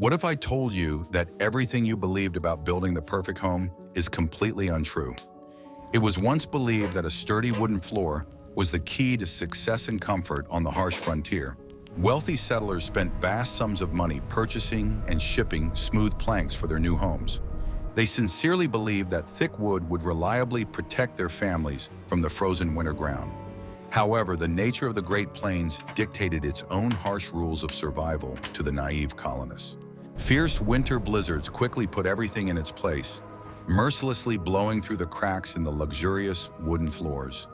What if I told you that everything you believed about building the perfect home is completely untrue? It was once believed that a sturdy wooden floor was the key to success and comfort on the harsh frontier. Wealthy settlers spent vast sums of money purchasing and shipping smooth planks for their new homes. They sincerely believed that thick wood would reliably protect their families from the frozen winter ground. However, the nature of the Great Plains dictated its own harsh rules of survival to the naive colonists. Fierce winter blizzards quickly put everything in its place, mercilessly blowing through the cracks in the luxurious wooden floors.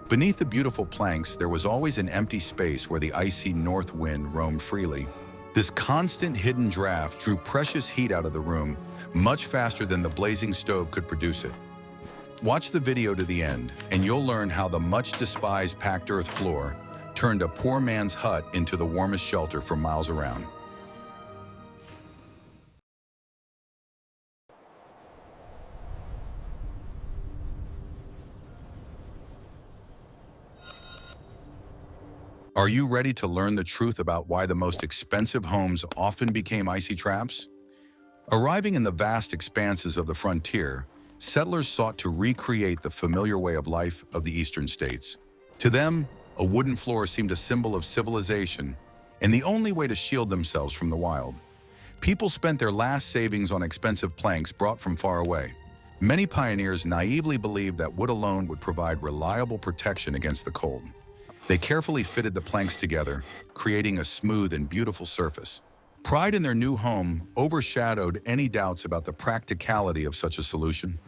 Beneath the beautiful planks, there was always an empty space where the icy north wind roamed freely. This constant hidden draft drew precious heat out of the room much faster than the blazing stove could produce it. Watch the video to the end, and you'll learn how the much-despised packed earth floor turned a poor man's hut into the warmest shelter for miles around. Are you ready to learn the truth about why the most expensive homes often became icy traps? Arriving in the vast expanses of the frontier, settlers sought to recreate the familiar way of life of the eastern states. To them, a wooden floor seemed a symbol of civilization and the only way to shield themselves from the wild. People spent their last savings on expensive planks brought from far away. Many pioneers naively believed that wood alone would provide reliable protection against the cold. They carefully fitted the planks together, creating a smooth and beautiful surface. Pride in their new home overshadowed any doubts about the practicality of such a solution.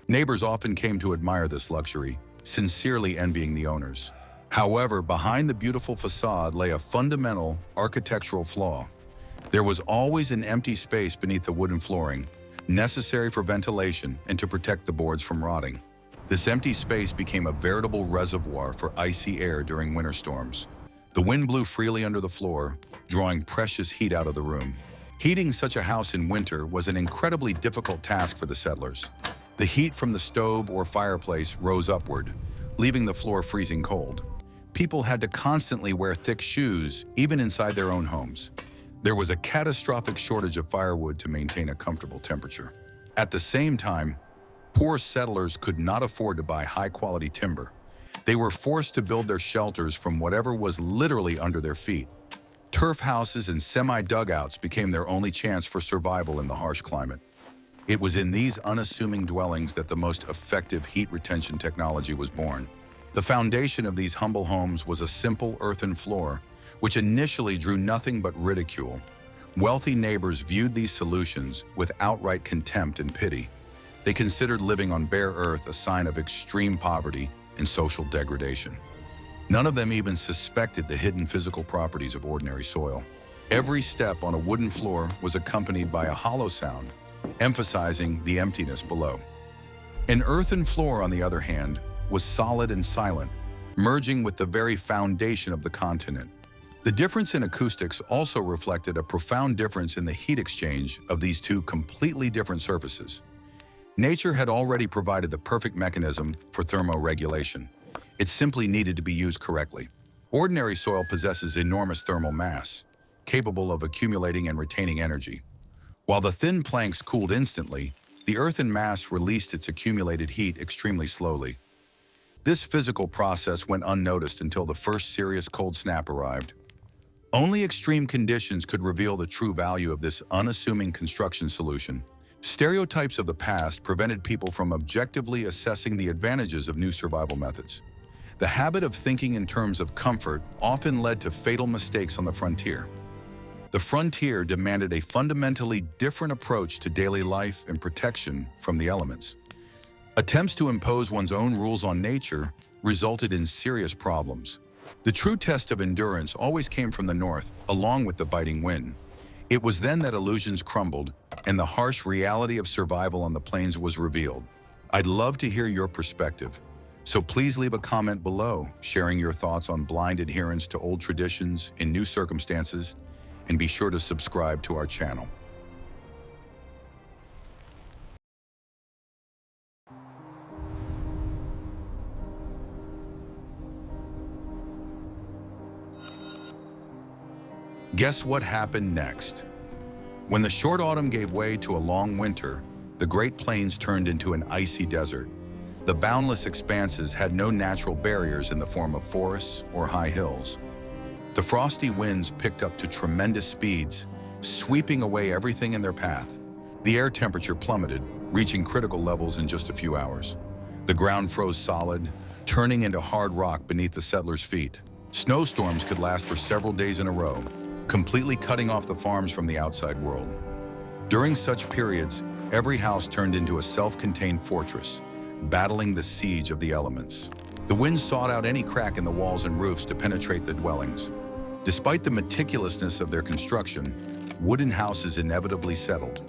Neighbors often came to admire this luxury, sincerely envying the owners. However, behind the beautiful facade lay a fundamental architectural flaw. There was always an empty space beneath the wooden flooring, necessary for ventilation and to protect the boards from rotting. This empty space became a veritable reservoir for icy air during winter storms. The wind blew freely under the floor, drawing precious heat out of the room. Heating such a house in winter was an incredibly difficult task for the settlers. The heat from the stove or fireplace rose upward, leaving the floor freezing cold. People had to constantly wear thick shoes, even inside their own homes. There was a catastrophic shortage of firewood to maintain a comfortable temperature. At the same time, poor settlers could not afford to buy high-quality timber. They were forced to build their shelters from whatever was literally under their feet. Turf houses and semi-dugouts became their only chance for survival in the harsh climate. It was in these unassuming dwellings that the most effective heat retention technology was born. The foundation of these humble homes was a simple earthen floor, which initially drew nothing but ridicule. Wealthy neighbors viewed these solutions with outright contempt and pity. They considered living on bare earth a sign of extreme poverty and social degradation. None of them even suspected the hidden physical properties of ordinary soil. Every step on a wooden floor was accompanied by a hollow sound, emphasizing the emptiness below. An earthen floor, on the other hand, was solid and silent, merging with the very foundation of the continent. The difference in acoustics also reflected a profound difference in the heat exchange of these two completely different surfaces. Nature had already provided the perfect mechanism for thermoregulation. It simply needed to be used correctly. Ordinary soil possesses enormous thermal mass, capable of accumulating and retaining energy. While the thin planks cooled instantly, the earthen mass released its accumulated heat extremely slowly. This physical process went unnoticed until the first serious cold snap arrived. Only extreme conditions could reveal the true value of this unassuming construction solution. Stereotypes of the past prevented people from objectively assessing the advantages of new survival methods. The habit of thinking in terms of comfort often led to fatal mistakes on the frontier. The frontier demanded a fundamentally different approach to daily life and protection from the elements. Attempts to impose one's own rules on nature resulted in serious problems. The true test of endurance always came from the north, along with the biting wind. It was then that illusions crumbled and the harsh reality of survival on the plains was revealed. I'd love to hear your perspective, so please leave a comment below, sharing your thoughts on blind adherence to old traditions in new circumstances, and be sure to subscribe to our channel. Guess what happened next? When the short autumn gave way to a long winter, the Great Plains turned into an icy desert. The boundless expanses had no natural barriers in the form of forests or high hills. The frosty winds picked up to tremendous speeds, sweeping away everything in their path. The air temperature plummeted, reaching critical levels in just a few hours. The ground froze solid, turning into hard rock beneath the settlers' feet. Snowstorms could last for several days in a row, completely cutting off the farms from the outside world. During such periods, every house turned into a self-contained fortress, battling the siege of the elements. The wind sought out any crack in the walls and roofs to penetrate the dwellings. Despite the meticulousness of their construction, wooden houses inevitably settled.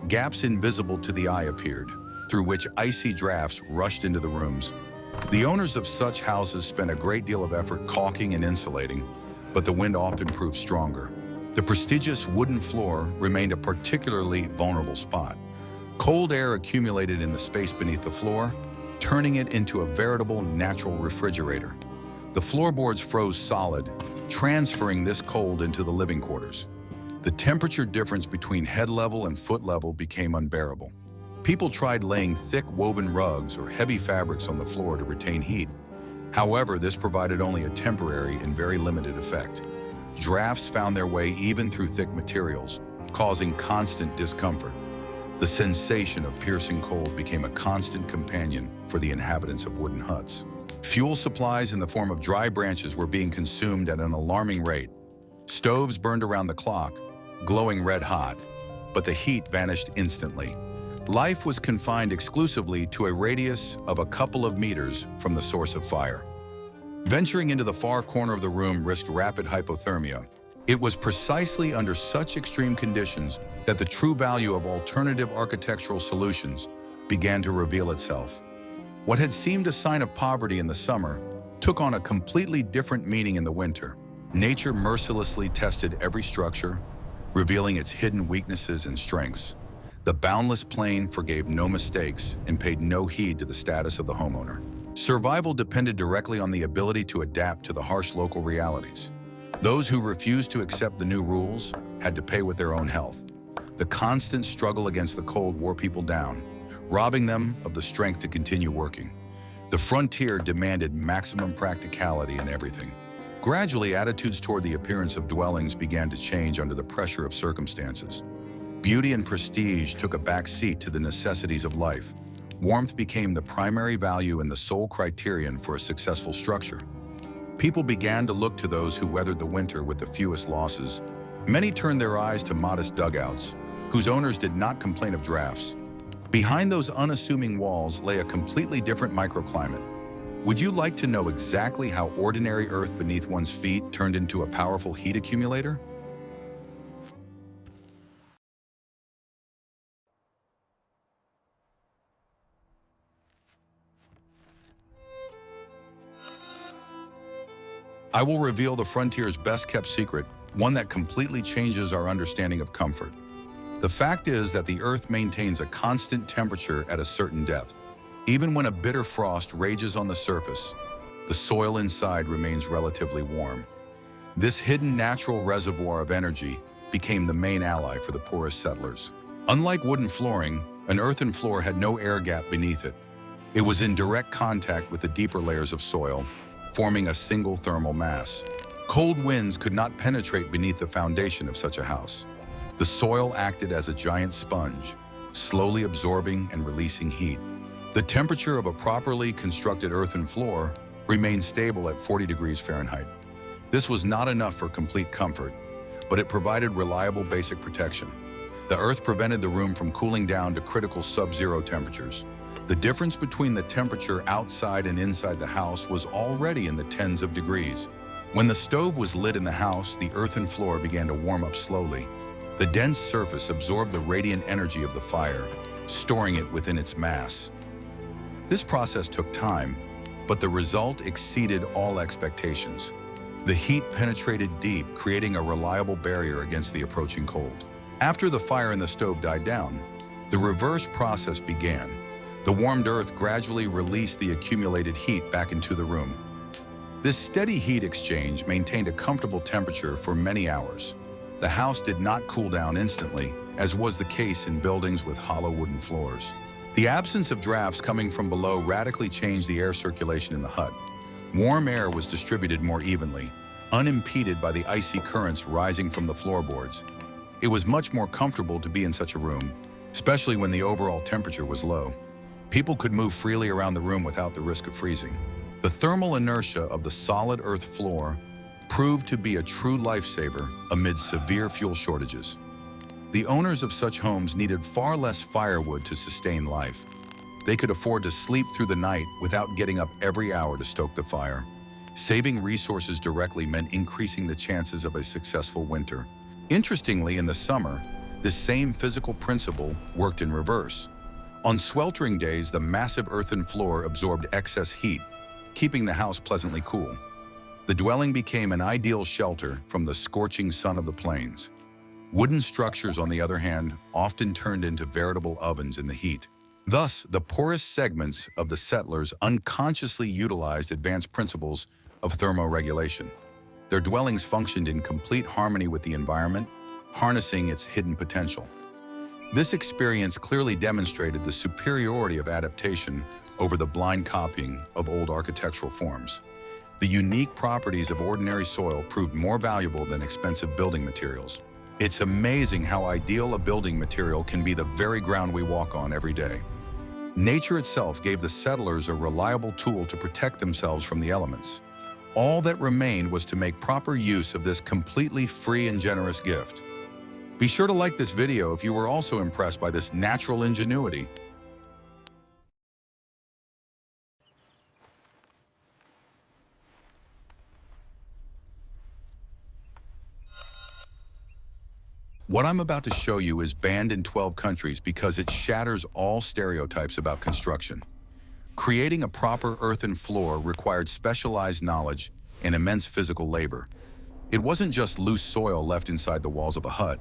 Gaps invisible to the eye appeared, through which icy drafts rushed into the rooms. The owners of such houses spent a great deal of effort caulking and insulating, but the wind often proved stronger. The prestigious wooden floor remained a particularly vulnerable spot. Cold air accumulated in the space beneath the floor, turning it into a veritable natural refrigerator. The floorboards froze solid, transferring this cold into the living quarters. The temperature difference between head level and foot level became unbearable. People tried laying thick woven rugs or heavy fabrics on the floor to retain heat. However, this provided only a temporary and very limited effect. Drafts found their way even through thick materials, causing constant discomfort. The sensation of piercing cold became a constant companion for the inhabitants of wooden huts. Fuel supplies in the form of dry branches were being consumed at an alarming rate. Stoves burned around the clock, glowing red hot, but the heat vanished instantly. Life was confined exclusively to a radius of a couple of meters from the source of fire. Venturing into the far corner of the room risked rapid hypothermia. It was precisely under such extreme conditions that the true value of alternative architectural solutions began to reveal itself. What had seemed a sign of poverty in the summer took on a completely different meaning in the winter. Nature mercilessly tested every structure, revealing its hidden weaknesses and strengths. The boundless plain forgave no mistakes and paid no heed to the status of the homeowner. Survival depended directly on the ability to adapt to the harsh local realities. Those who refused to accept the new rules had to pay with their own health. The constant struggle against the cold wore people down, robbing them of the strength to continue working. The frontier demanded maximum practicality in everything. Gradually, attitudes toward the appearance of dwellings began to change under the pressure of circumstances. Beauty and prestige took a back seat to the necessities of life. Warmth became the primary value and the sole criterion for a successful structure. People began to look to those who weathered the winter with the fewest losses. Many turned their eyes to modest dugouts, whose owners did not complain of drafts. Behind those unassuming walls lay a completely different microclimate. Would you like to know exactly how ordinary earth beneath one's feet turned into a powerful heat accumulator? I will reveal the frontier's best-kept secret, one that completely changes our understanding of comfort. The fact is that the Earth maintains a constant temperature at a certain depth. Even when a bitter frost rages on the surface, the soil inside remains relatively warm. This hidden natural reservoir of energy became the main ally for the poorest settlers. Unlike wooden flooring, an earthen floor had no air gap beneath it. It was in direct contact with the deeper layers of soil, forming a single thermal mass. Cold winds could not penetrate beneath the foundation of such a house. The soil acted as a giant sponge, slowly absorbing and releasing heat. The temperature of a properly constructed earthen floor remained stable at 40 degrees Fahrenheit. This was not enough for complete comfort, but it provided reliable basic protection. The earth prevented the room from cooling down to critical sub-zero temperatures. The difference between the temperature outside and inside the house was already in the tens of degrees. When the stove was lit in the house, the earthen floor began to warm up slowly. The dense surface absorbed the radiant energy of the fire, storing it within its mass. This process took time, but the result exceeded all expectations. The heat penetrated deep, creating a reliable barrier against the approaching cold. After the fire in the stove died down, the reverse process began. The warmed earth gradually released the accumulated heat back into the room. This steady heat exchange maintained a comfortable temperature for many hours. The house did not cool down instantly, as was the case in buildings with hollow wooden floors. The absence of drafts coming from below radically changed the air circulation in the hut. Warm air was distributed more evenly, unimpeded by the icy currents rising from the floorboards. It was much more comfortable to be in such a room, especially when the overall temperature was low. People could move freely around the room without the risk of freezing. The thermal inertia of the solid earth floor proved to be a true lifesaver amid severe fuel shortages. The owners of such homes needed far less firewood to sustain life. They could afford to sleep through the night without getting up every hour to stoke the fire. Saving resources directly meant increasing the chances of a successful winter. Interestingly, in the summer, this same physical principle worked in reverse. On sweltering days, the massive earthen floor absorbed excess heat, keeping the house pleasantly cool. The dwelling became an ideal shelter from the scorching sun of the plains. Wooden structures, on the other hand, often turned into veritable ovens in the heat. Thus, the poorest segments of the settlers unconsciously utilized advanced principles of thermoregulation. Their dwellings functioned in complete harmony with the environment, harnessing its hidden potential. This experience clearly demonstrated the superiority of adaptation over the blind copying of old architectural forms. The unique properties of ordinary soil proved more valuable than expensive building materials. It's amazing how ideal a building material can be the very ground we walk on every day. Nature itself gave the settlers a reliable tool to protect themselves from the elements. All that remained was to make proper use of this completely free and generous gift. Be sure to like this video if you were also impressed by this natural ingenuity. What I'm about to show you is banned in 12 countries because it shatters all stereotypes about construction. Creating a proper earthen floor required specialized knowledge and immense physical labor. It wasn't just loose soil left inside the walls of a hut.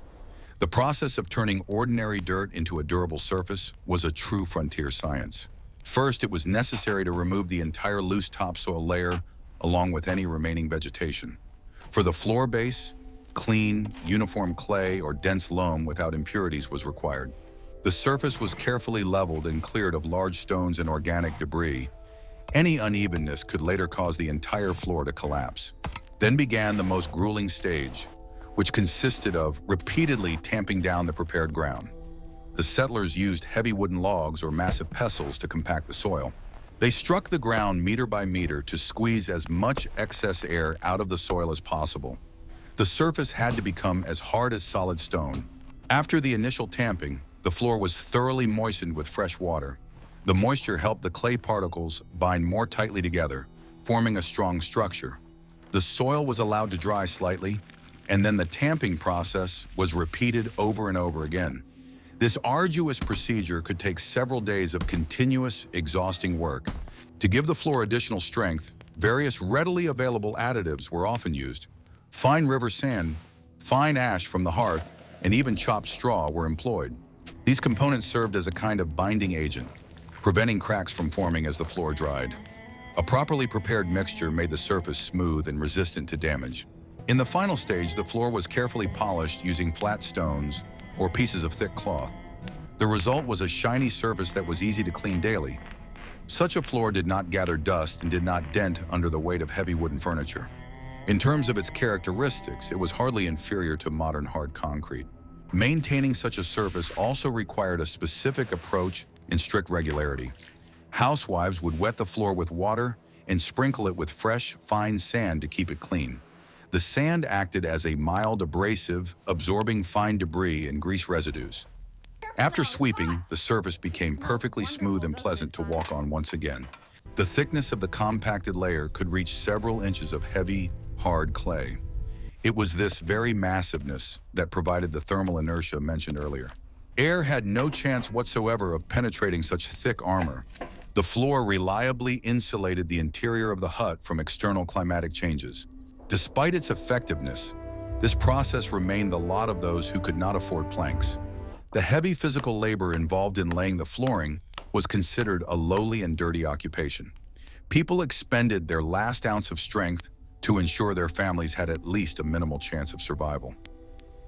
The process of turning ordinary dirt into a durable surface was a true frontier science. First, it was necessary to remove the entire loose topsoil layer along with any remaining vegetation. For the floor base, clean, uniform clay or dense loam without impurities was required. The surface was carefully leveled and cleared of large stones and organic debris. Any unevenness could later cause the entire floor to collapse. Then began the most grueling stage, which consisted of repeatedly tamping down the prepared ground. The settlers used heavy wooden logs or massive pestles to compact the soil. They struck the ground meter by meter to squeeze as much excess air out of the soil as possible. The surface had to become as hard as solid stone. After the initial tamping, the floor was thoroughly moistened with fresh water. The moisture helped the clay particles bind more tightly together, forming a strong structure. The soil was allowed to dry slightly, and then the tamping process was repeated over and over again. This arduous procedure could take several days of continuous, exhausting work. To give the floor additional strength, various readily available additives were often used. Fine river sand, fine ash from the hearth, and even chopped straw were employed. These components served as a kind of binding agent, preventing cracks from forming as the floor dried. A properly prepared mixture made the surface smooth and resistant to damage. In the final stage, the floor was carefully polished using flat stones or pieces of thick cloth. The result was a shiny surface that was easy to clean daily. Such a floor did not gather dust and did not dent under the weight of heavy wooden furniture. In terms of its characteristics, it was hardly inferior to modern hard concrete. Maintaining such a surface also required a specific approach and strict regularity. Housewives would wet the floor with water and sprinkle it with fresh, fine sand to keep it clean. The sand acted as a mild abrasive, absorbing fine debris and grease residues. After sweeping, the surface became perfectly smooth and pleasant to walk on once again. The thickness of the compacted layer could reach several inches of heavy, hard clay. It was this very massiveness that provided the thermal inertia mentioned earlier. Air had no chance whatsoever of penetrating such thick armor. The floor reliably insulated the interior of the hut from external climatic changes. Despite its effectiveness, this process remained the lot of those who could not afford planks. The heavy physical labor involved in laying the flooring was considered a lowly and dirty occupation. People expended their last ounce of strength to ensure their families had at least a minimal chance of survival.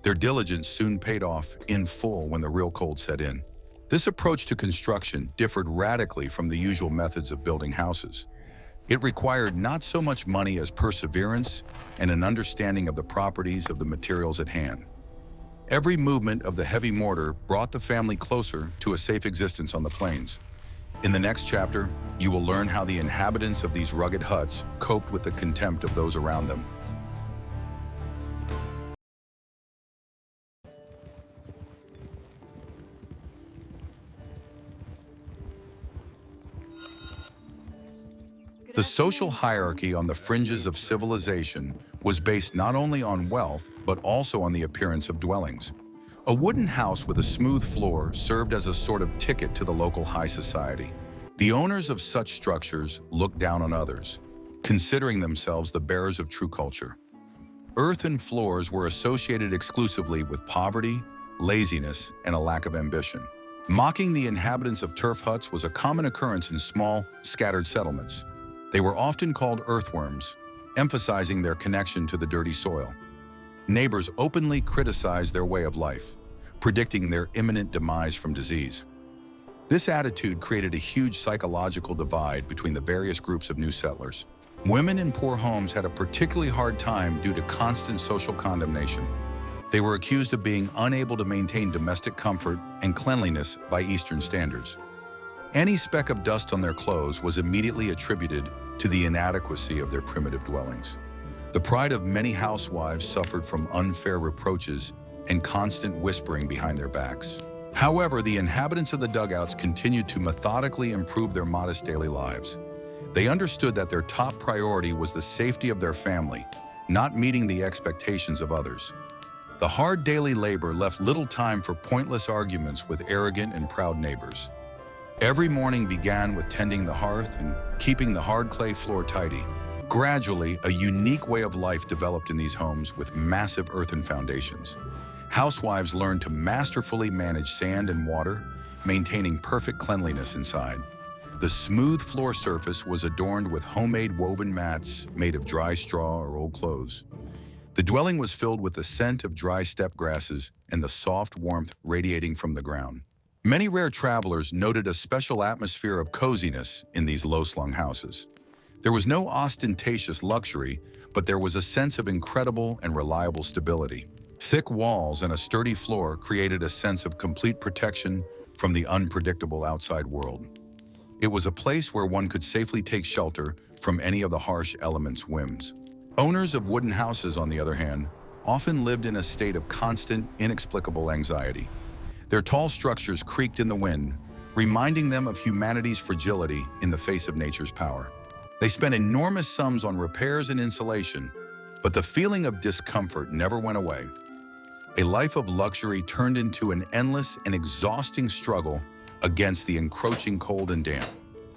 Their diligence soon paid off in full when the real cold set in. This approach to construction differed radically from the usual methods of building houses. It required not so much money as perseverance and an understanding of the properties of the materials at hand. Every movement of the heavy mortar brought the family closer to a safe existence on the plains. In the next chapter, you will learn how the inhabitants of these rugged huts coped with the contempt of those around them. The social hierarchy on the fringes of civilization was based not only on wealth, but also on the appearance of dwellings. A wooden house with a smooth floor served as a sort of ticket to the local high society. The owners of such structures looked down on others, considering themselves the bearers of true culture. Earthen floors were associated exclusively with poverty, laziness, and a lack of ambition. Mocking the inhabitants of turf huts was a common occurrence in small, scattered settlements. They were often called earthworms, emphasizing their connection to the dirty soil. Neighbors openly criticized their way of life, predicting their imminent demise from disease. This attitude created a huge psychological divide between the various groups of new settlers. Women in poor homes had a particularly hard time due to constant social condemnation. They were accused of being unable to maintain domestic comfort and cleanliness by Eastern standards. Any speck of dust on their clothes was immediately attributed to the inadequacy of their primitive dwellings. The pride of many housewives suffered from unfair reproaches and constant whispering behind their backs. However, the inhabitants of the dugouts continued to methodically improve their modest daily lives. They understood that their top priority was the safety of their family, not meeting the expectations of others. The hard daily labor left little time for pointless arguments with arrogant and proud neighbors. Every morning began with tending the hearth and keeping the hard clay floor tidy. Gradually, a unique way of life developed in these homes with massive earthen foundations. Housewives learned to masterfully manage sand and water, maintaining perfect cleanliness inside. The smooth floor surface was adorned with homemade woven mats made of dry straw or old clothes. The dwelling was filled with the scent of dry steppe grasses and the soft warmth radiating from the ground. Many rare travelers noted a special atmosphere of coziness in these low-slung houses. There was no ostentatious luxury, but there was a sense of incredible and reliable stability. Thick walls and a sturdy floor created a sense of complete protection from the unpredictable outside world. It was a place where one could safely take shelter from any of the harsh elements' whims. Owners of wooden houses, on the other hand, often lived in a state of constant, inexplicable anxiety. Their tall structures creaked in the wind, reminding them of humanity's fragility in the face of nature's power. They spent enormous sums on repairs and insulation, but the feeling of discomfort never went away. A life of luxury turned into an endless and exhausting struggle against the encroaching cold and damp.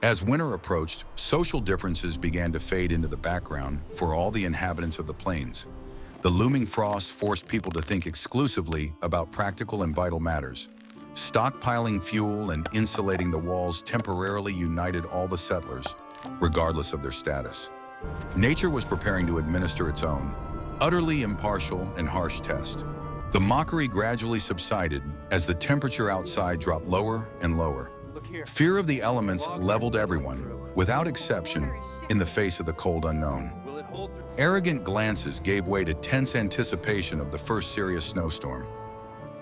As winter approached, social differences began to fade into the background for all the inhabitants of the plains. The looming frost forced people to think exclusively about practical and vital matters. Stockpiling fuel and insulating the walls temporarily united all the settlers, regardless of their status. Nature was preparing to administer its own, utterly impartial and harsh test. The mockery gradually subsided as the temperature outside dropped lower and lower. Fear of the elements leveled everyone, without exception, in the face of the cold unknown. Arrogant glances gave way to tense anticipation of the first serious snowstorm.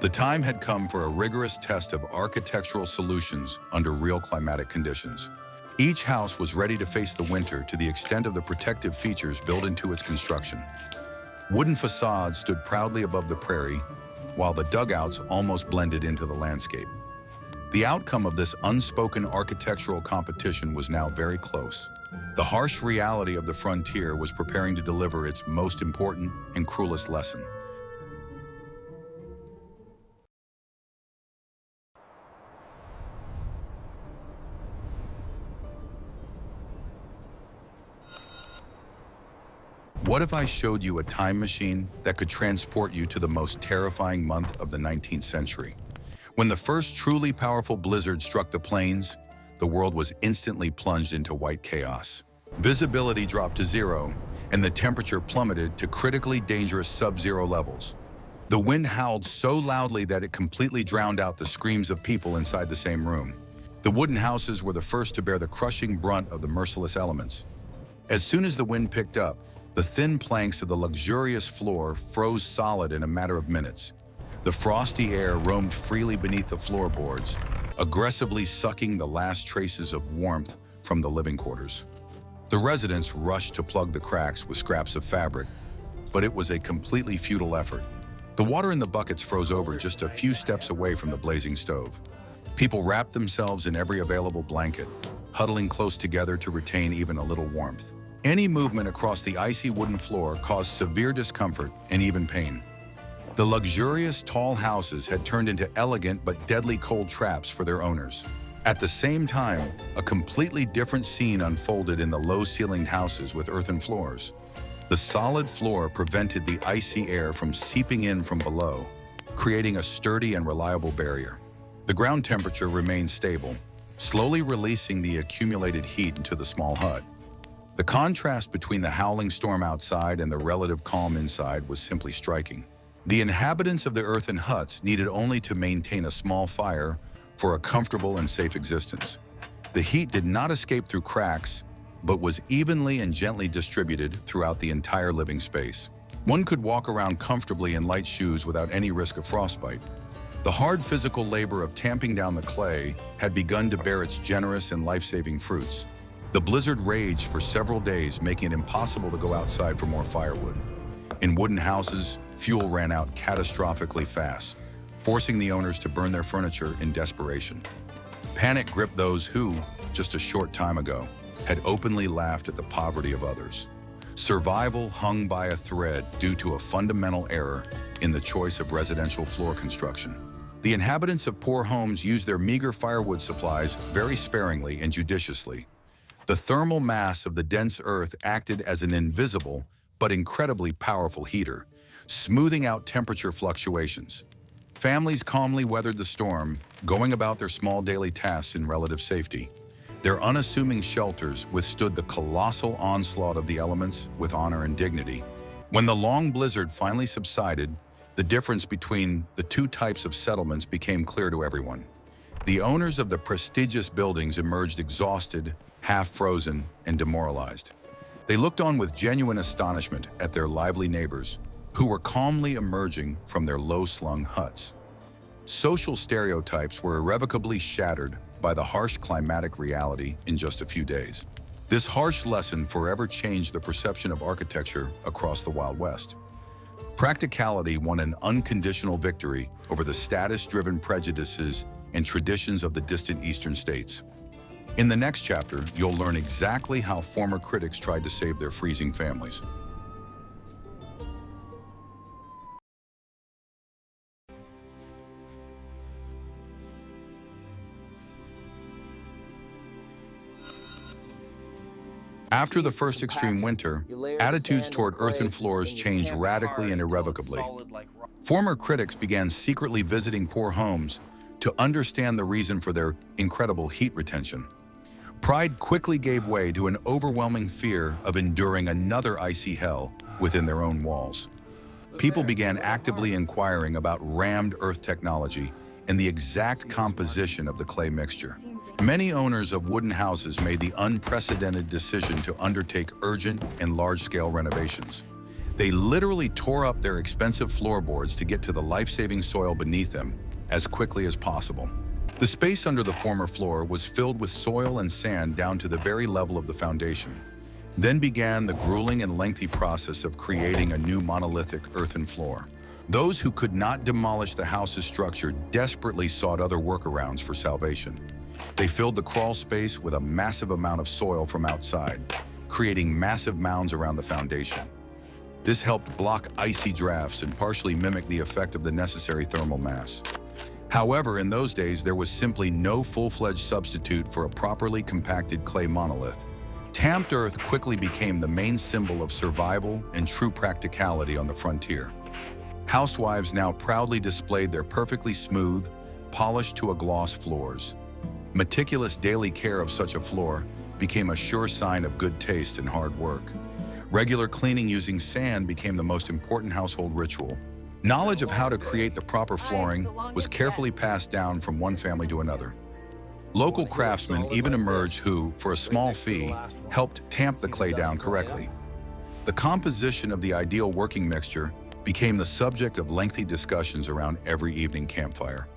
The time had come for a rigorous test of architectural solutions under real climatic conditions. Each house was ready to face the winter to the extent of the protective features built into its construction. Wooden facades stood proudly above the prairie, while the dugouts almost blended into the landscape. The outcome of this unspoken architectural competition was now very close. The harsh reality of the frontier was preparing to deliver its most important and cruelest lesson. What if I showed you a time machine that could transport you to the most terrifying month of the 19th century? When the first truly powerful blizzard struck the plains, the world was instantly plunged into white chaos. Visibility dropped to zero, and the temperature plummeted to critically dangerous sub-zero levels. The wind howled so loudly that it completely drowned out the screams of people inside the same room. The wooden houses were the first to bear the crushing brunt of the merciless elements. As soon as the wind picked up, the thin planks of the luxurious floor froze solid in a matter of minutes. The frosty air roamed freely beneath the floorboards, aggressively sucking the last traces of warmth from the living quarters. The residents rushed to plug the cracks with scraps of fabric, but it was a completely futile effort. The water in the buckets froze over just a few steps away from the blazing stove. People wrapped themselves in every available blanket, huddling close together to retain even a little warmth. Any movement across the icy wooden floor caused severe discomfort and even pain. The luxurious, tall houses had turned into elegant but deadly cold traps for their owners. At the same time, a completely different scene unfolded in the low-ceilinged houses with earthen floors. The solid floor prevented the icy air from seeping in from below, creating a sturdy and reliable barrier. The ground temperature remained stable, slowly releasing the accumulated heat into the small hut. The contrast between the howling storm outside and the relative calm inside was simply striking. The inhabitants of the earthen huts needed only to maintain a small fire for a comfortable and safe existence. The heat did not escape through cracks, but was evenly and gently distributed throughout the entire living space. One could walk around comfortably in light shoes without any risk of frostbite. The hard physical labor of tamping down the clay had begun to bear its generous and life-saving fruits. The blizzard raged for several days, making it impossible to go outside for more firewood. In wooden houses, fuel ran out catastrophically fast, forcing the owners to burn their furniture in desperation. Panic gripped those who, just a short time ago, had openly laughed at the poverty of others. Survival hung by a thread due to a fundamental error in the choice of residential floor construction. The inhabitants of poor homes used their meager firewood supplies very sparingly and judiciously. The thermal mass of the dense earth acted as an invisible but incredibly powerful heater, smoothing out temperature fluctuations. Families calmly weathered the storm, going about their small daily tasks in relative safety. Their unassuming shelters withstood the colossal onslaught of the elements with honor and dignity. When the long blizzard finally subsided, the difference between the two types of settlements became clear to everyone. The owners of the prestigious buildings emerged exhausted, half-frozen, and demoralized. They looked on with genuine astonishment at their lively neighbors, who were calmly emerging from their low-slung huts. Social stereotypes were irrevocably shattered by the harsh climatic reality in just a few days. This harsh lesson forever changed the perception of architecture across the Wild West. Practicality won an unconditional victory over the status-driven prejudices and traditions of the distant eastern states. In the next chapter, you'll learn exactly how former critics tried to save their freezing families. After the first extreme winter, attitudes toward earthen floors changed radically and irrevocably. Former critics began secretly visiting poor homes to understand the reason for their incredible heat retention. Pride quickly gave way to an overwhelming fear of enduring another icy hell within their own walls. People began actively inquiring about rammed earth technology and the exact composition of the clay mixture. Many owners of wooden houses made the unprecedented decision to undertake urgent and large-scale renovations. They literally tore up their expensive floorboards to get to the life-saving soil beneath them as quickly as possible. The space under the former floor was filled with soil and sand down to the very level of the foundation. Then began the grueling and lengthy process of creating a new monolithic earthen floor. Those who could not demolish the house's structure desperately sought other workarounds for salvation. They filled the crawl space with a massive amount of soil from outside, creating massive mounds around the foundation. This helped block icy drafts and partially mimic the effect of the necessary thermal mass. However, in those days, there was simply no full-fledged substitute for a properly compacted clay monolith. Tamped earth quickly became the main symbol of survival and true practicality on the frontier. Housewives now proudly displayed their perfectly smooth, polished to a gloss floors. Meticulous daily care of such a floor became a sure sign of good taste and hard work. Regular cleaning using sand became the most important household ritual. Knowledge of how to create the proper flooring was carefully passed down from one family to another. Local craftsmen even emerged who, for a small fee, helped tamp the clay down correctly. The composition of the ideal working mixture became the subject of lengthy discussions around every evening campfire.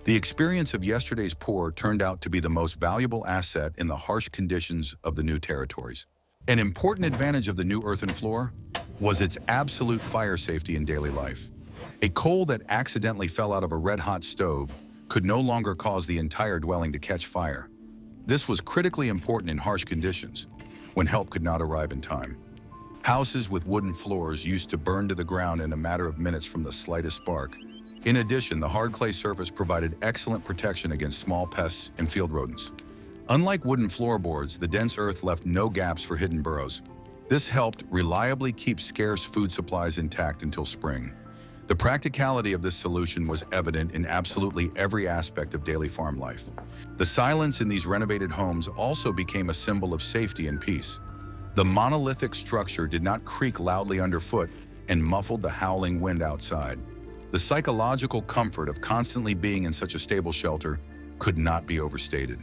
The experience of yesterday's pour turned out to be the most valuable asset in the harsh conditions of the new territories. An important advantage of the new earthen floor was its absolute fire safety in daily life. A coal that accidentally fell out of a red-hot stove could no longer cause the entire dwelling to catch fire. This was critically important in harsh conditions, when help could not arrive in time. Houses with wooden floors used to burn to the ground in a matter of minutes from the slightest spark. In addition, the hard clay surface provided excellent protection against small pests and field rodents. Unlike wooden floorboards, the dense earth left no gaps for hidden burrows. This helped reliably keep scarce food supplies intact until spring. The practicality of this solution was evident in absolutely every aspect of daily farm life. The silence in these renovated homes also became a symbol of safety and peace. The monolithic structure did not creak loudly underfoot and muffled the howling wind outside. The psychological comfort of constantly being in such a stable shelter could not be overstated.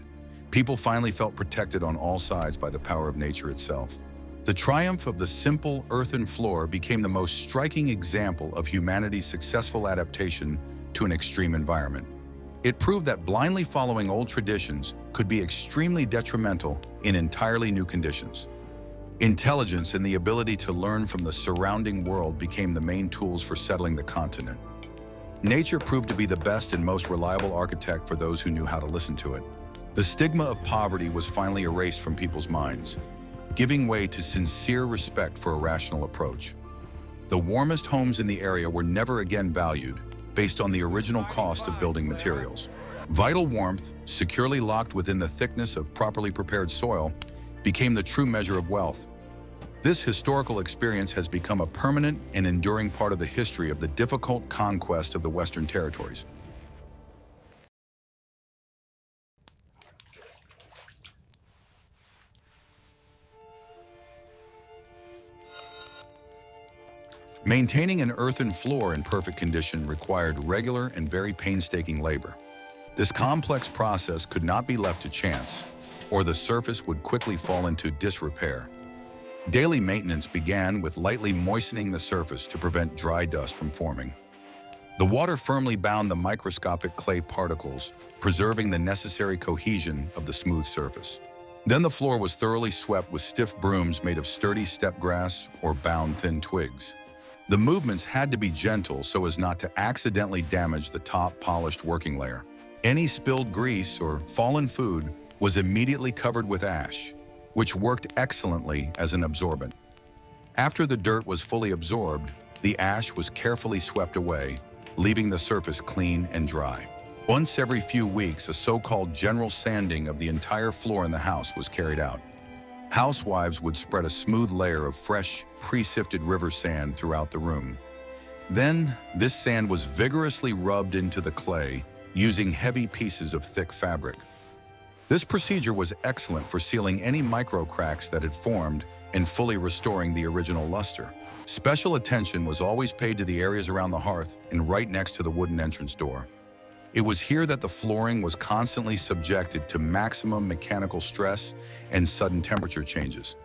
People finally felt protected on all sides by the power of nature itself. The triumph of the simple earthen floor became the most striking example of humanity's successful adaptation to an extreme environment. It proved that blindly following old traditions could be extremely detrimental in entirely new conditions. Intelligence and the ability to learn from the surrounding world became the main tools for settling the continent. Nature proved to be the best and most reliable architect for those who knew how to listen to it. The stigma of poverty was finally erased from people's minds, giving way to sincere respect for a rational approach. The warmest homes in the area were never again valued based on the original cost of building materials. Vital warmth, securely locked within the thickness of properly prepared soil, became the true measure of wealth. This historical experience has become a permanent and enduring part of the history of the difficult conquest of the Western territories. Maintaining an earthen floor in perfect condition required regular and very painstaking labor. This complex process could not be left to chance, or the surface would quickly fall into disrepair. Daily maintenance began with lightly moistening the surface to prevent dry dust from forming. The water firmly bound the microscopic clay particles, preserving the necessary cohesion of the smooth surface. Then the floor was thoroughly swept with stiff brooms made of sturdy steppe grass or bound thin twigs. The movements had to be gentle so as not to accidentally damage the top polished working layer. Any spilled grease or fallen food was immediately covered with ash, which worked excellently as an absorbent. After the dirt was fully absorbed, the ash was carefully swept away, leaving the surface clean and dry. Once every few weeks, a so-called general sanding of the entire floor in the house was carried out. Housewives would spread a smooth layer of fresh, pre-sifted river sand throughout the room. Then, this sand was vigorously rubbed into the clay using heavy pieces of thick fabric. This procedure was excellent for sealing any micro cracks that had formed and fully restoring the original luster. Special attention was always paid to the areas around the hearth and right next to the wooden entrance door. It was here that the flooring was constantly subjected to maximum mechanical stress and sudden temperature changes.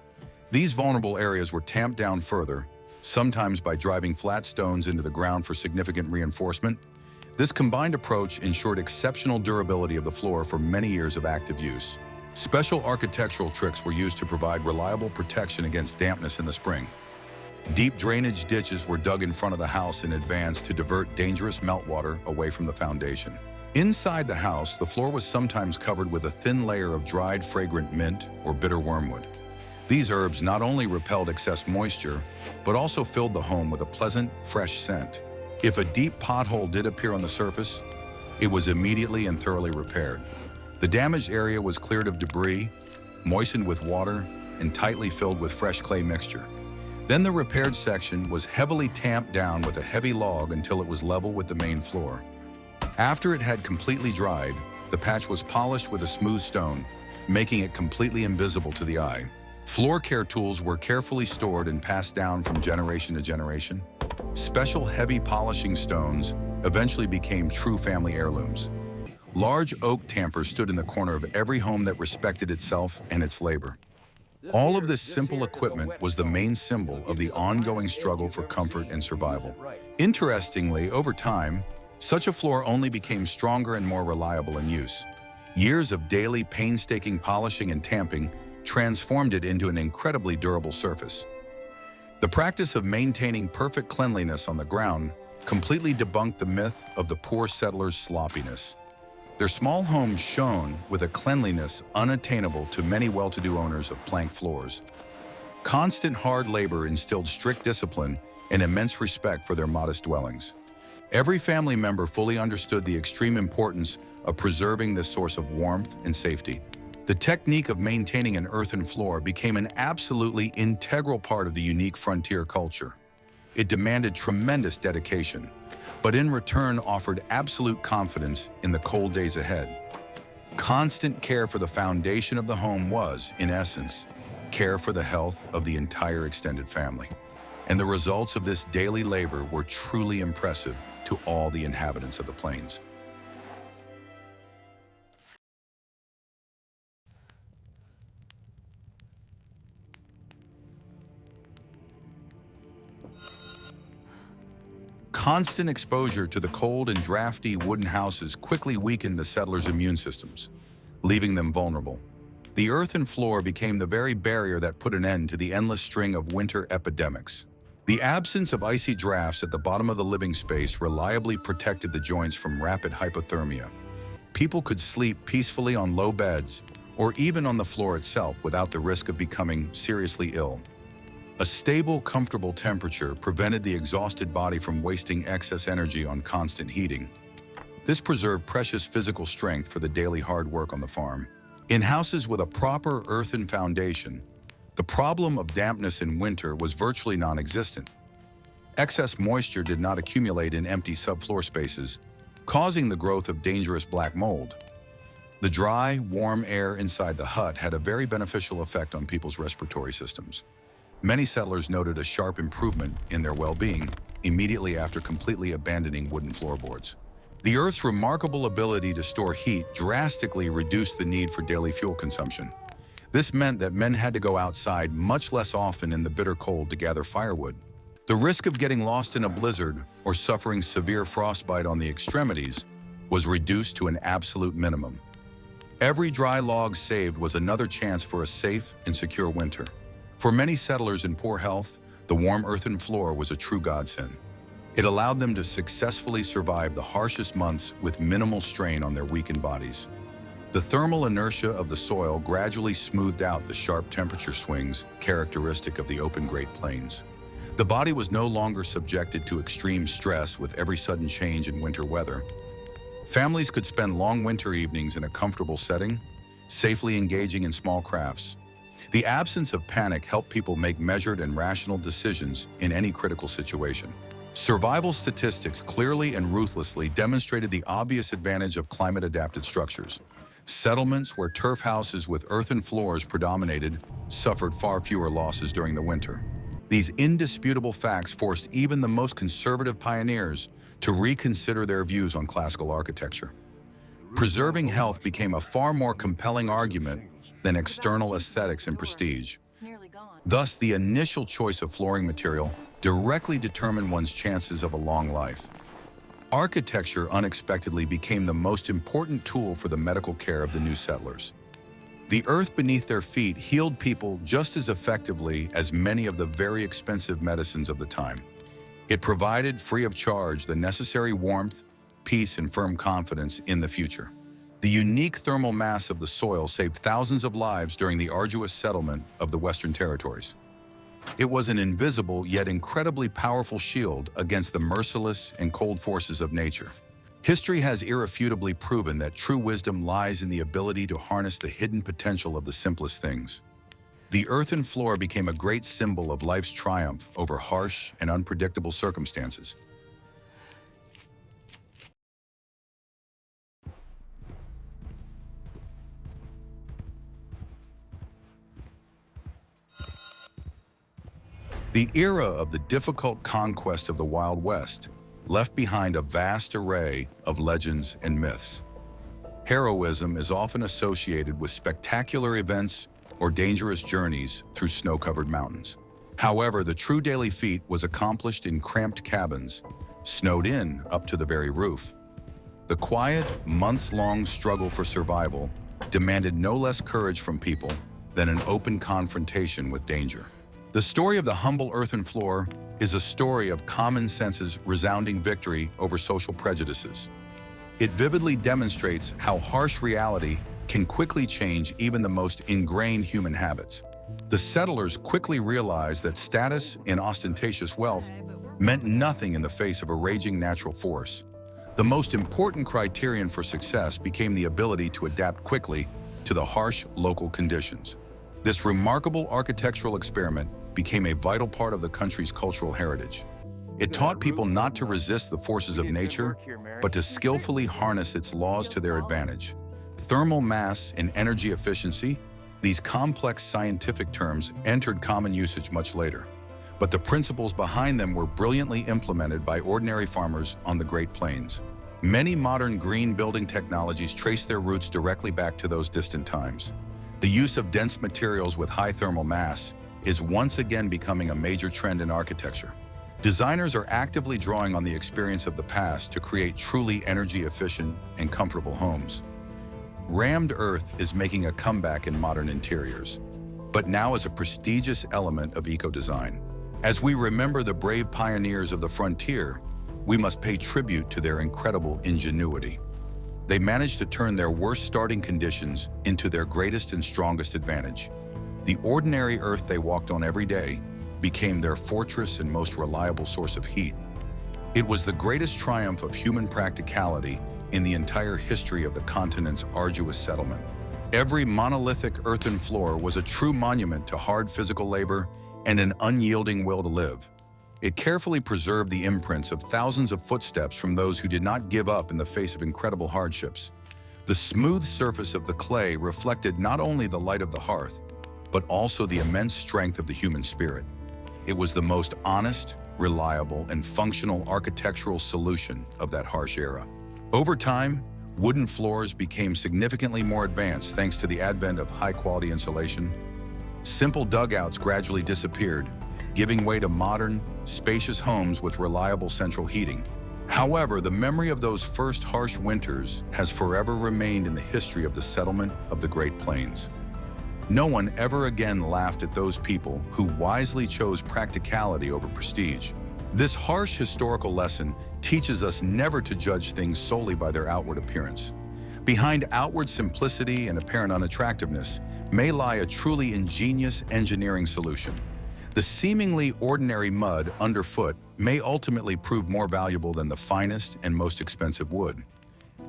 These vulnerable areas were tamped down further, sometimes by driving flat stones into the ground for significant reinforcement. This combined approach ensured exceptional durability of the floor for many years of active use. Special architectural tricks were used to provide reliable protection against dampness in the spring. Deep drainage ditches were dug in front of the house in advance to divert dangerous meltwater away from the foundation. Inside the house, the floor was sometimes covered with a thin layer of dried fragrant mint or bitter wormwood. These herbs not only repelled excess moisture, but also filled the home with a pleasant, fresh scent. If a deep pothole did appear on the surface, it was immediately and thoroughly repaired. The damaged area was cleared of debris, moistened with water, and tightly filled with fresh clay mixture. Then the repaired section was heavily tamped down with a heavy log until it was level with the main floor. After it had completely dried, the patch was polished with a smooth stone, making it completely invisible to the eye. Floor care tools were carefully stored and passed down from generation to generation. Special heavy polishing stones eventually became true family heirlooms. Large oak tampers stood in the corner of every home that respected itself and its labor. All of this simple equipment was the main symbol of the ongoing struggle for comfort and survival. Interestingly, over time, such a floor only became stronger and more reliable in use. Years of daily painstaking polishing and tamping transformed it into an incredibly durable surface. The practice of maintaining perfect cleanliness on the ground completely debunked the myth of the poor settlers' sloppiness. Their small homes shone with a cleanliness unattainable to many well-to-do owners of plank floors. Constant hard labor instilled strict discipline and immense respect for their modest dwellings. Every family member fully understood the extreme importance of preserving this source of warmth and safety. The technique of maintaining an earthen floor became an absolutely integral part of the unique frontier culture. It demanded tremendous dedication, but in return offered absolute confidence in the cold days ahead. Constant care for the foundation of the home was, in essence, care for the health of the entire extended family. And the results of this daily labor were truly impressive to all the inhabitants of the plains. Constant exposure to the cold and drafty wooden houses quickly weakened the settlers' immune systems, leaving them vulnerable. The earthen floor became the very barrier that put an end to the endless string of winter epidemics. The absence of icy drafts at the bottom of the living space reliably protected the joints from rapid hypothermia. People could sleep peacefully on low beds or even on the floor itself without the risk of becoming seriously ill. A stable, comfortable temperature prevented the exhausted body from wasting excess energy on constant heating. This preserved precious physical strength for the daily hard work on the farm. In houses with a proper earthen foundation, the problem of dampness in winter was virtually non-existent. Excess moisture did not accumulate in empty subfloor spaces, causing the growth of dangerous black mold. The dry, warm air inside the hut had a very beneficial effect on people's respiratory systems. Many settlers noted a sharp improvement in their well-being immediately after completely abandoning wooden floorboards. The Earth's remarkable ability to store heat drastically reduced the need for daily fuel consumption. This meant that men had to go outside much less often in the bitter cold to gather firewood. The risk of getting lost in a blizzard or suffering severe frostbite on the extremities was reduced to an absolute minimum. Every dry log saved was another chance for a safe and secure winter. For many settlers in poor health, the warm earthen floor was a true godsend. It allowed them to successfully survive the harshest months with minimal strain on their weakened bodies. The thermal inertia of the soil gradually smoothed out the sharp temperature swings characteristic of the open Great Plains. The body was no longer subjected to extreme stress with every sudden change in winter weather. Families could spend long winter evenings in a comfortable setting, safely engaging in small crafts. The absence of panic helped people make measured and rational decisions in any critical situation. Survival statistics clearly and ruthlessly demonstrated the obvious advantage of climate-adapted structures. Settlements where turf houses with earthen floors predominated suffered far fewer losses during the winter. These indisputable facts forced even the most conservative pioneers to reconsider their views on classical architecture. Preserving health became a far more compelling argument than external aesthetics and prestige. Thus, the initial choice of flooring material directly determined one's chances of a long life. Architecture unexpectedly became the most important tool for the medical care of the new settlers. The earth beneath their feet healed people just as effectively as many of the very expensive medicines of the time. It provided, free of charge, the necessary warmth, peace, and firm confidence in the future. The unique thermal mass of the soil saved thousands of lives during the arduous settlement of the Western Territories. It was an invisible yet incredibly powerful shield against the merciless and cold forces of nature. History has irrefutably proven that true wisdom lies in the ability to harness the hidden potential of the simplest things. The earthen floor became a great symbol of life's triumph over harsh and unpredictable circumstances. The era of the difficult conquest of the Wild West left behind a vast array of legends and myths. Heroism is often associated with spectacular events or dangerous journeys through snow-covered mountains. However, the true daily feat was accomplished in cramped cabins, snowed in up to the very roof. The quiet, months-long struggle for survival demanded no less courage from people than an open confrontation with danger. The story of the humble earthen floor is a story of common sense's resounding victory over social prejudices. It vividly demonstrates how harsh reality can quickly change even the most ingrained human habits. The settlers quickly realized that status and ostentatious wealth meant nothing in the face of a raging natural force. The most important criterion for success became the ability to adapt quickly to the harsh local conditions. This remarkable architectural experiment became a vital part of the country's cultural heritage. It taught people not to resist the forces of nature, but to skillfully harness its laws to their advantage. Thermal mass and energy efficiency, these complex scientific terms entered common usage much later, but the principles behind them were brilliantly implemented by ordinary farmers on the Great Plains. Many modern green building technologies trace their roots directly back to those distant times. The use of dense materials with high thermal mass is once again becoming a major trend in architecture. Designers are actively drawing on the experience of the past to create truly energy-efficient and comfortable homes. Rammed earth is making a comeback in modern interiors, but now as a prestigious element of eco-design. As we remember the brave pioneers of the frontier, we must pay tribute to their incredible ingenuity. They managed to turn their worst starting conditions into their greatest and strongest advantage. The ordinary earth they walked on every day became their fortress and most reliable source of heat. It was the greatest triumph of human practicality in the entire history of the continent's arduous settlement. Every monolithic earthen floor was a true monument to hard physical labor and an unyielding will to live. It carefully preserved the imprints of thousands of footsteps from those who did not give up in the face of incredible hardships. The smooth surface of the clay reflected not only the light of the hearth, but also the immense strength of the human spirit. It was the most honest, reliable, and functional architectural solution of that harsh era. Over time, wooden floors became significantly more advanced thanks to the advent of high-quality insulation. Simple dugouts gradually disappeared, giving way to modern, spacious homes with reliable central heating. However, the memory of those first harsh winters has forever remained in the history of the settlement of the Great Plains. No one ever again laughed at those people who wisely chose practicality over prestige. This harsh historical lesson teaches us never to judge things solely by their outward appearance. Behind outward simplicity and apparent unattractiveness may lie a truly ingenious engineering solution. The seemingly ordinary mud underfoot may ultimately prove more valuable than the finest and most expensive wood.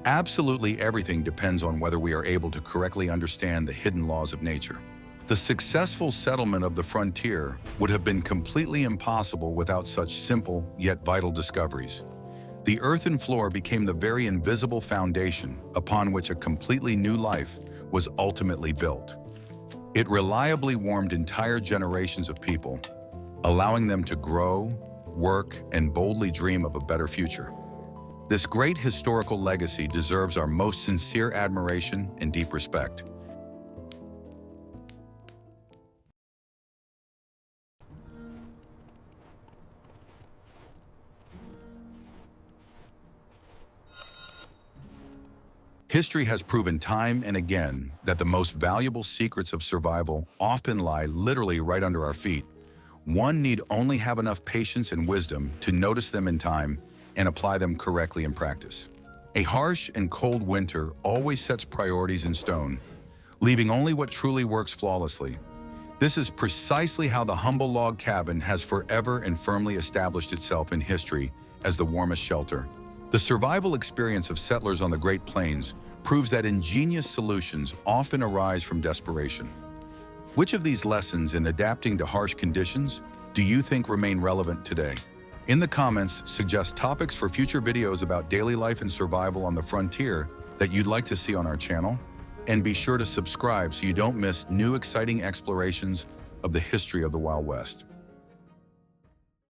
Absolutely everything depends on whether we are able to correctly understand the hidden laws of nature. The successful settlement of the frontier would have been completely impossible without such simple yet vital discoveries. The earthen floor became the very invisible foundation upon which a completely new life was ultimately built. It reliably warmed entire generations of people, allowing them to grow, work, and boldly dream of a better future. This great historical legacy deserves our most sincere admiration and deep respect. History has proven time and again that the most valuable secrets of survival often lie literally right under our feet. One need only have enough patience and wisdom to notice them in time and apply them correctly in practice. A harsh and cold winter always sets priorities in stone, leaving only what truly works flawlessly. This is precisely how the humble log cabin has forever and firmly established itself in history as the warmest shelter. The survival experience of settlers on the Great Plains proves that ingenious solutions often arise from desperation. Which of these lessons in adapting to harsh conditions do you think remain relevant today? In the comments, suggest topics for future videos about daily life and survival on the frontier that you'd like to see on our channel, and be sure to subscribe so you don't miss new exciting explorations of the history of the Wild West.